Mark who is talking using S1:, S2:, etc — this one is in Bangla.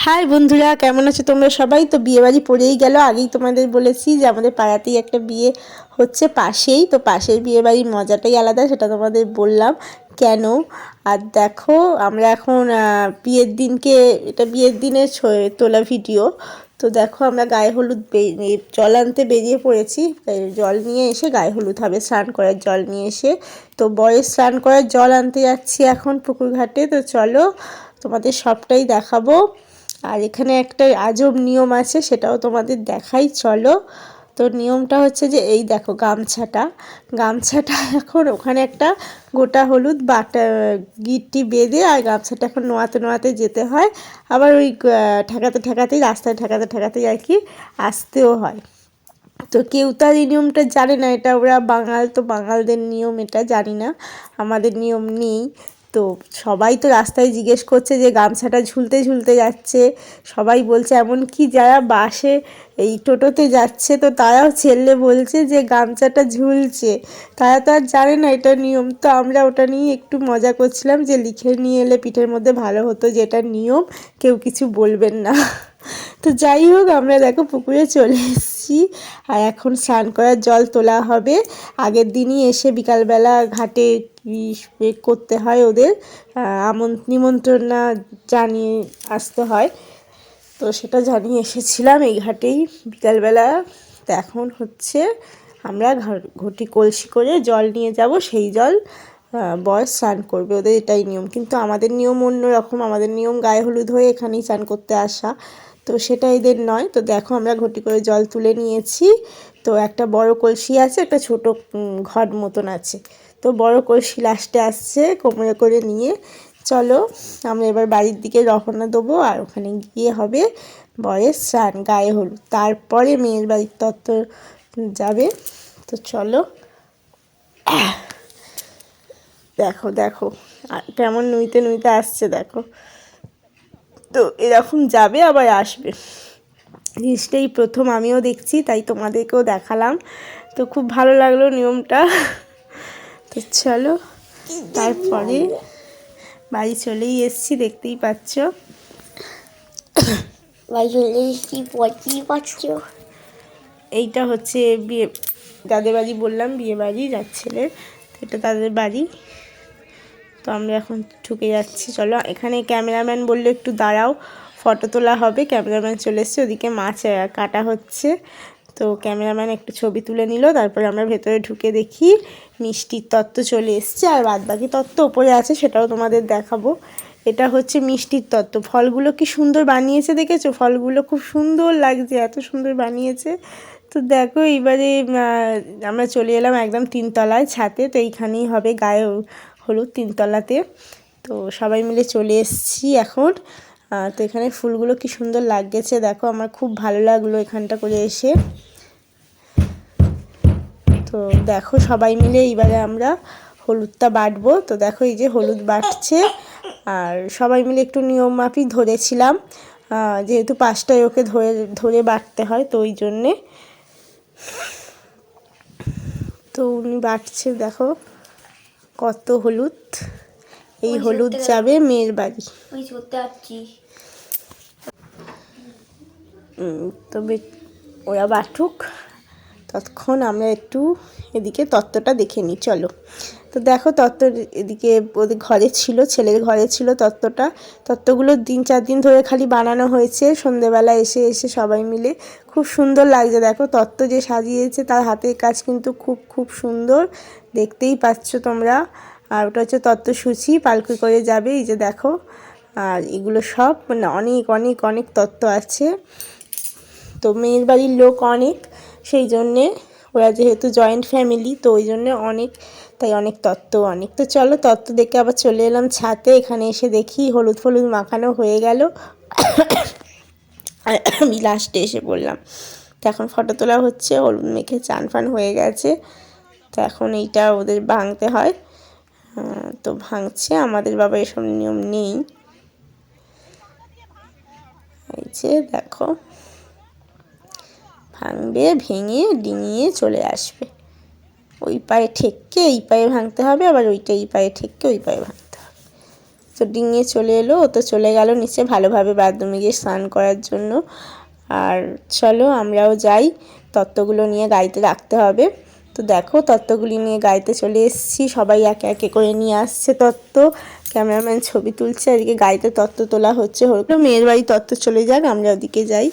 S1: হাই বন্ধুরা, কেমন আছো তোমরা সবাই? তো বিয়ে বাড়ি পড়েই গেল। আগেই তোমাদের বলেছি যে আমাদের পাড়াতেই একটা বিয়ে হচ্ছে পাশেই। তো পাশের বিয়ে বাড়ির মজাটাই আলাদা, সেটা তোমাদের বললাম কেন। আর দেখো আমরা এখন বিয়ের দিনকে, এটা বিয়ের দিনের তোলা ভিডিও। তো দেখো আমরা গায়ে হলুদ জল আনতে বেরিয়ে পড়েছি। জল নিয়ে এসে গায়ে হলুদ হবে, স্নান করার জল নিয়ে এসে। তো বরের স্নান করার জল আনতে যাচ্ছি এখন পুকুর ঘাটে। তো চলো তোমাদের সবটাই দেখাবো। আর এখানে একটা আজব নিয়ম আছে, সেটাও তোমাদের দেখাই চলো। তো নিয়মটা হচ্ছে যে এই দেখো গামছাটা এখন ওখানে একটা গোটা হলুদ বাটা গিটটি বেঁধে, আর গামছাটা এখন নোয়াতে নোয়াতে যেতে হয়। আবার ওই ঠেকাতেই রাস্তায় ঠেকাতেই আর কি আসতেও হয়। তো কেউ তো আর এই নিয়মটা জানে না, এটা ওরা বাঙাল, তো বাঙালদের নিয়ম এটা, জানি না, আমাদের নিয়ম নেই। তো সবাই তো রাস্তায় জিজ্ঞেস করছে যে গামছাটা ঝুলতে ঝুলতে যাচ্ছে, সবাই বলছে, এমনকি যারা বাসে এই টোটোতে যাচ্ছে তো তারাও ছেলে বলছে যে গামছাটা ঝুলছে। তারা তো আর জানে না এটা নিয়ম। তো আমরা ওটা নিয়ে একটু মজা করছিলাম যে লিখে নিয়ে এলে পিঠের মধ্যে ভালো হতো, যে এটা নিয়ম, কেউ কিছু বলবেন না। তো যাই হোক, আমরা দেখো পুকুরে চলে এসেছি। আর এখন স্নান করার জল তোলা হবে। আগের দিনই এসে বিকালবেলা ঘাটে করতে হয় ওদের, নিমন্ত্রণ জানিয়ে আসতে হয়। তো সেটা জানিয়ে এসেছিলাম এই ঘাটেই বিকালবেলা। তো এখন হচ্ছে আমরা ঘটি কলসি করে জল নিয়ে যাব, সেই জল বর স্নান করবে, ওদের এটাই নিয়ম। কিন্তু আমাদের নিয়ম অন্য রকম, আমাদের নিয়ম গায়ে হলুদ হয়ে এখানেই স্নান করতে আসা, তো সেটা এদের নয়। তো দেখো আমরা ঘটি করে জল তুলে নিয়েছি। তো একটা বড় কলসি আছে, একটা ছোট ঘট মতন আছে। তো বড় কলসি লাস্টে আসছে কোমরে করে নিয়ে। চলো আমরা এবার বাড়ির দিকে রওনা দেবো, আর ওখানে গিয়ে হবে বরের স্নান, গায়ে হলুদ, তারপরে মেয়ের বাড়ির তত্ত্ব যাবে। তো চলো, দেখো দেখো কেমন নুইতে নুইতে আসছে দেখো। তো এরকম যাবে আবার আসবে, জিনিসটাই প্রথম আমিও দেখছি, তাই তোমাদেরকেও দেখালাম। তো খুব ভালো লাগলো নিয়মটা। তো চলো, তারপরে বাড়ি চলেই এসছি, দেখতেই পাচ্ছ।
S2: বাড়ি চলে এসেছি, পড়তেই পারছ।
S1: এইটা হচ্ছে বিয়ে, যাদের বাড়ি বললাম বিয়ে বাড়ি যার ছেলের, এটা তাদের বাড়ি। তো আমরা এখন ঢুকে যাচ্ছি। চলো, এখানে ক্যামেরাম্যান বললো একটু দাঁড়াও, ফটো তোলা হবে। ক্যামেরাম্যান চলে এসছে, ওদিকে মাছ কাটা হচ্ছে। তো ক্যামেরাম্যান একটু ছবি তুলে নিল, তারপরে আমরা ভেতরে ঢুকে দেখি মিষ্টির তত্ত্ব চলে এসছে, আর বাদবাকি তত্ত্ব ওপরে আছে, সেটাও তোমাদের দেখাবো। এটা হচ্ছে মিষ্টির তত্ত্ব। ফলগুলো কি সুন্দর বানিয়েছে দেখেছো? ফলগুলো খুব সুন্দর লাগছে, এত সুন্দর বানিয়েছে। তো দেখো এইবারে আমরা চলে এলাম একদম তিনতলায় ছাদে। তো এইখানেই হবে গায়ে হলুদ, তিনতলাতে। তো সবাই মিলে চলে এসেছি এখন। তো এখানে ফুলগুলো কি সুন্দর লাগছে দেখো, আমার খুব ভালো লাগলো এখানটা করে এসে। তো দেখো সবাই মিলে এইবারে আমরা হলুদটা বাটবো। তো দেখো এই যে হলুদ বাটছে, আর সবাই মিলে একটু নিয়ম মাফিক ধরেছিলাম, যেহেতু পাঁচটায় ওকে ধরে ধরে বাটতে হয়, তো ওই জন্যে। তো উনি বাটছে, দেখো কত হলুদ। এই হলুদ যাবে মেয়ের বাড়ি। তবে ওরা বাটুক, ততক্ষণ আমরা একটু এদিকে তত্ত্বটা দেখে নিই চলো। তো দেখো তত্ত্ব এদিকে ওদের ঘরে ছিল, ছেলের ঘরে ছিল তত্ত্বটা। তত্ত্বগুলো 3-4 দিন ধরে খালি বানানো হয়েছে, সন্ধেবেলা এসে এসে সবাই মিলে। খুব সুন্দর লাগছে দেখো, তত্ত্ব যে সাজিয়েছে তার হাতের কাজ কিন্তু খুব খুব সুন্দর, দেখতেই পাচ্ছ তোমরা। আর ওটা হচ্ছে তত্ত্বসূচি, পালকি করে যাবে, এই যে দেখো। আর এগুলো সব মানে অনেক অনেক অনেক তত্ত্ব আছে। তো মেয়ের বাড়ির লোক অনেক, সেই জন্যে ওরা যেহেতু জয়েন্ট ফ্যামিলি, তো ওই জন্যে অনেক, তাই অনেক তত্ত্ব অনেক। তো চলো তত্ত্ব দেখে আবার চলে এলাম ছাদে। এখানে এসে দেখি হলুদ ফলুদ মাখানো হয়ে গেল, আর আমি লাস্টে এসে বললাম। তো এখন ফটো তোলা হচ্ছে, হলুদ মেখে চান ফান হয়ে গেছে। তো এখন এইটা ওদের ভাঙতে হয়, তো ভাঙছে। আমাদের বাবা এসব নিয়ম নেই, এই যে দেখো ভাঙবে, ভেঙে ডিঙিয়ে চলে আসবে। ওই পায়ে ঠেককে এই পায়ে ভাঙতে হবে, আবার ওইটা এই পায়ে ঠেককে ওই পায়ে ভাঙতে হবে। তো ডিঙিয়ে চলে এলো, ও তো চলে গেল নিচে ভালোভাবে বাথরুমে গিয়ে স্নান করার জন্য। আর চলো আমরাও যাই, তত্ত্বগুলো নিয়ে গাড়িতে রাখতে হবে। তো দেখো তত্ত্বগুলি নিয়ে গাড়িতে চলে এসেছি, সবাই একে একে করে নিয়ে আসছে তত্ত্ব। ক্যামেরাম্যান ছবি তুলছে, এদিকে গাড়িতে তত্ত্ব তোলা হচ্ছে। হলো মেয়ের বাড়ি তত্ত্ব চলে যাক, আমরা ওদিকে যাই।